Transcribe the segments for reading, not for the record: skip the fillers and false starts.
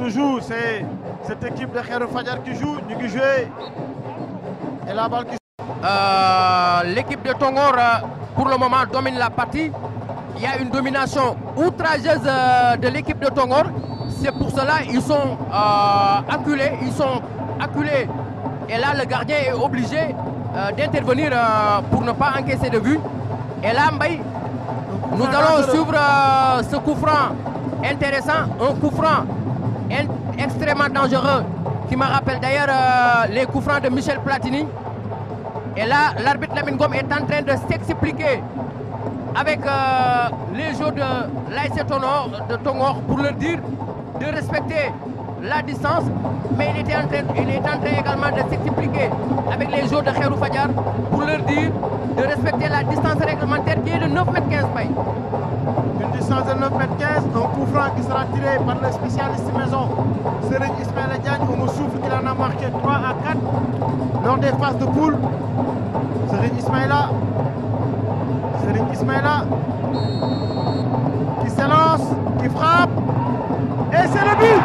toujours, c'est cette équipe de Khairou Fadiar qui joue, nous qui jouons. Et la balle qui... L'équipe de Tongor, pour le moment, domine la partie. Il y a une domination outrageuse de l'équipe de Tongor. C'est pour cela qu'ils sont acculés. Ils sont acculés. Et là, le gardien est obligé d'intervenir pour ne pas encaisser de but. Et là, Mbaye, nous allons suivre ce coup franc intéressant. Un coup franc extrêmement dangereux qui me rappelle d'ailleurs les coups francs de Michel Platini. Et là, l'arbitre Lamine Ngom est en train de s'expliquer avec les joueurs de l'ASC Tongor pour leur dire de respecter la distance. Mais il est en train également de s'expliquer avec les joueurs de Khairou Fadiar pour leur dire de respecter la distance réglementaire qui est de 9 m 15 Mbaye. Une distance de 9 m 15, un coup franc qui sera tiré par le spécialiste maison Serigne Ismaïla Diagne. On me souffle qu'il en a marqué 3 à 4 lors des phases de poule. Serigne Ismaïla qui s'élance, qui frappe. Et c'est le but!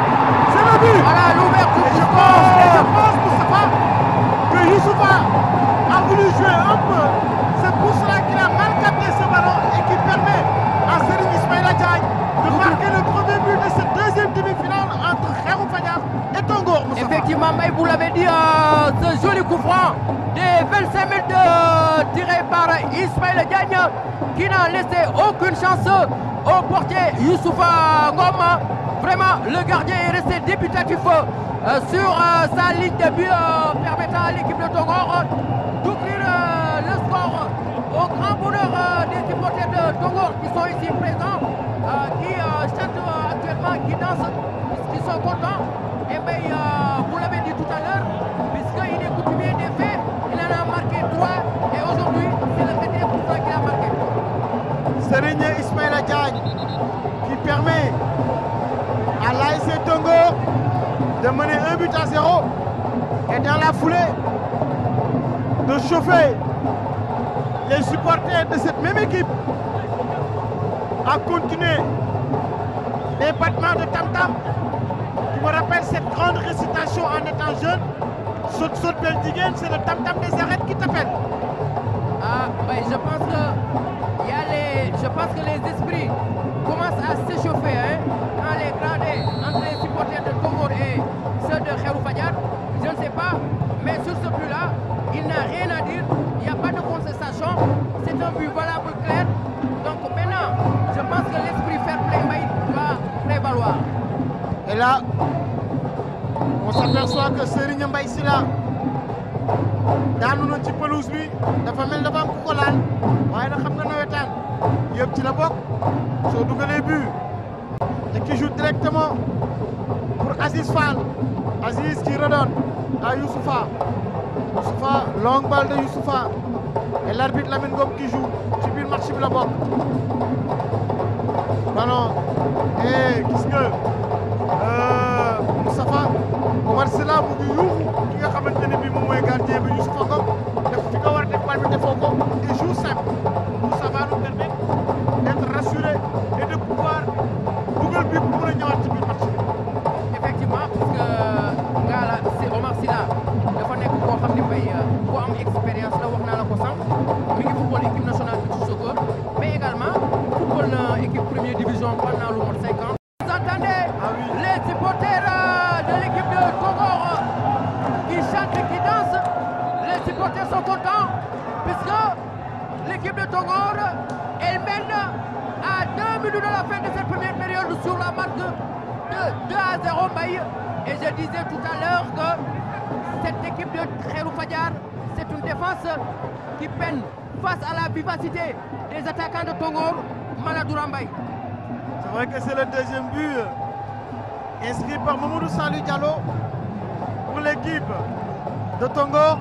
C'est le but! Voilà l'ouverture. Et je pense, Moustapha, que Youssoufa a voulu jouer un peu. C'est pour cela qu'il a mal capté ce ballon et qui permet à Serigne Ismaïla Diagne de marquer le premier but de cette deuxième demi-finale entre Khairou Fadiar et Tongor. Moustapha. Effectivement, Mbaye, vous l'avez dit, ce joli coup franc des 25 mètres tiré par Ismaïla Diagne qui n'a laissé aucune chance au portier Youssoufa Ngom. Vraiment, le gardien est resté débutatif sur sa ligne de but, permettant à l'équipe de Tongor d'ouvrir le score au grand bonheur des supporters de Tongor qui sont ici présents, qui chantent actuellement, qui dansent, qui sont contents. Et bien, vous l'avez dit tout à l'heure, puisqu'il est coutumier des faits, il en a marqué 3 et aujourd'hui, c'est le 21% qu'il a marqué. Serigne Ismaïla Diagne qui permet à l'ASC Tongor de mener 1 but à 0 et dans la foulée de chauffer les supporters de cette même équipe à continuer les battements de tam-tam qui me rappelle cette grande récitation en étant jeune. Saute Beldiguen, c'est le tam-tam des arêtes qui t'appelle. Ah, ben, je pense que les esprits commencent à s'échauffer dans les gradés entre les supporters de Tongor et ceux de Khairou Fadiar. Je ne sais pas, mais sur ce but-là, il n'a rien à dire. Il n'y a pas de contestation. C'est un but valable, clair. Donc maintenant, je pense que l'esprit fair play va prévaloir. Et là, on s'aperçoit que Serigne Mbaye Sylla daanu na ci pelouse bi dafa mel dafa am ku ko laal waaye nag xam nga nawetaan yëpp ci la bokk soo dugalee but et qui joue directement pour Aziz Fall. Aziz qui redonne à Youssoufa. Youssoufa, longue balle de Youssoufa. Et l'arbitre Lamine Ngom qui joue ci biir match bi la bokk. Ballon et gis nga Moustapha Omar Sylla mu ngi yuuxu ki nga xamante ne bii moom mooy gardien bi Youssoufa Ngom def fi nga war a def bal bi defoo ko et joue simple. Ça va nous permettre d'être rassurés et de pouvoir dugal bi pour mën a ñëwaat ci biir match bi. Effectivement, parce que Ngala c'est Omar Sylla dafa nekk koo xam ne Mbaye ku am expérience la wax naa la ko sànq mi ngi football équipe nationale de soccer mais également football na équipe première division pendant lu mot 5 ans. Vous entendez les supporters de l'équipe de Tongor qui chantent, qui dansent. Les supporters sont contents puisque l'équipe de Tongor elle mène à 2 minutes de la fin de cette première période sur la marque de 2 à 0 Mbaye. Et je disais tout à l'heure que cette équipe de Khairou Fadiar, c'est une défense qui peine face à la vivacité des attaquants de Tongor, Maladoura Mbaye. C'est vrai que c'est le deuxième but inscrit par Mamadou Salou Diallo pour l'équipe de Tongor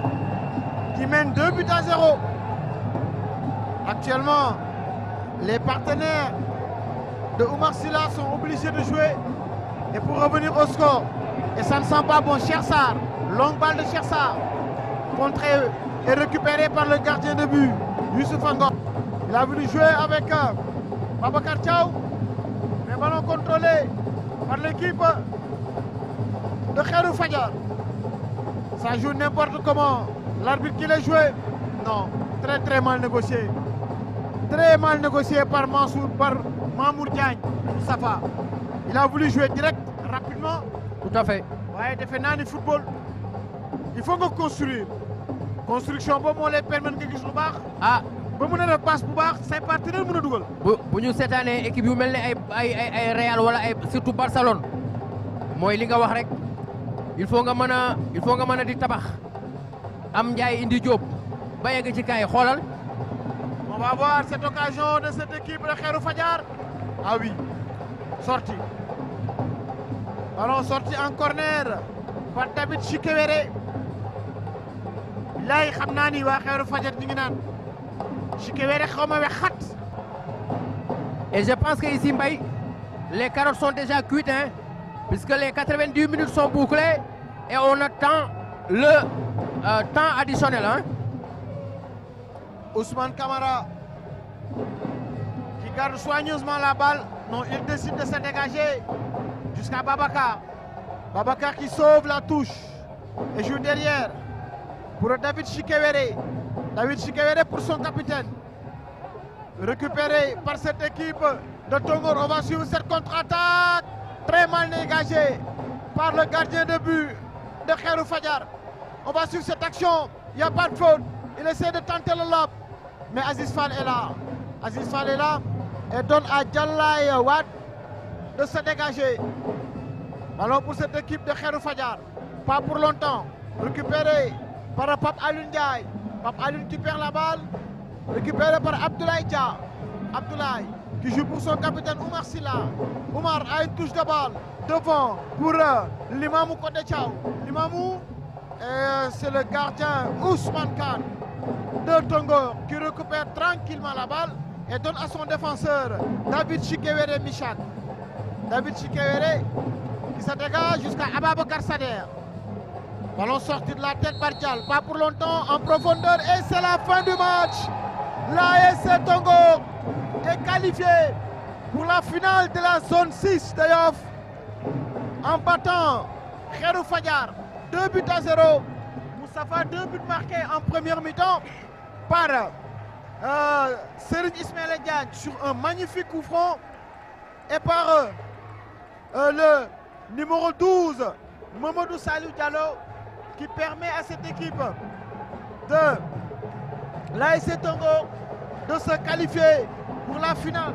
qui mène 2 buts à 0. Actuellement, les partenaires de Omar Sylla sont obligés de jouer et pour revenir au score. Et ça ne sent pas bon. Chersar, longue balle de Chersar, contrée et récupérée par le gardien de but, Youssoufa Ngom. Il a voulu jouer avec Babacar Thiaw, mais ballon contrôlé par l'équipe de Khairou Fadiar. Ça joue n'importe comment. L'arbitre qui l'a joué, non, très mal négocié. Très mal négocié par Mamour Diagne, Moustapha. Il a voulu jouer direct, rapidement. Tout à fait. Ouais, defe naa ni football il faut nga construire. Construction boobu moo lay permettre nga gis lu baax. ah ba mën a def passe bu baax say partenaire mën a dugal. bu ñu seetaanee équipe yu mel ne ay Real wala ay surtout Barcelone mooy li nga wax rek il faut nga mën a di tabax am Ndiaye indi Diop ba yegg ci kaay xoolal. On va voir cette occasion de cette équipe de Khairou Fadiar. Ah oui, sorti. Ballon sorti en corner par David Chikewere. Là, xam naa ni waa Khairou Fadiar ñu ngi naan Chikewere xaw ma we xat. Et je pense que ici Mbaye les carottes sont déjà cuites hein, puisque les 90 minutes sont bouclées et on attend le temps additionnel hein. Ousmane Camara qui garde soigneusement la balle. Non, il décide de se dégager jusqu'à Babacar. Babacar qui sauve la touche et joue derrière pour David Chikewere. David Chikewere pour son capitaine. Récupéré par cette équipe de Tongor. On va suivre cette contre-attaque. Très mal dégagée par le gardien de but de Khairou Fadiar. On va suivre cette action. Il n'y a pas de faute. Il essaie de tenter le lob. Mais Aziz Fall est là. Aziz Fall est là et donne à Djallay Wad de se dégager. Ballon pour cette équipe de Khairou Fadiar. Pas pour longtemps. Récupéré par Pape Alioune Ndiaye. Pape Alioune qui perd la balle. Récupéré par Abdoulaye Dia. Abdoulaye qui joue pour son capitaine Oumar Silla. Oumar a une touche de balle devant pour l'Imamou Kodé Thiaw. L'Imamou, c'est le gardien Ousmane Kane de Tongor qui récupère tranquillement la balle et donne à son défenseur David Chikewere Michak. David Chikewere qui se dégage jusqu'à Ababakar Sader. Ballon sorti de la tête par Dial, pas pour longtemps, en profondeur et c'est la fin du match. L'ASC Tongor est qualifié pour la finale de la zone 6 de Yoff en battant Khairou Fadiar 2-0. Moustapha, 2 buts marqués en première mi-temps par Serigne Ismaïla Diagne sur un magnifique coup franc et par le numéro 12 Mamadou Salou Diallo qui permet à cette équipe de l'ASC Tongor de se qualifier pour la finale.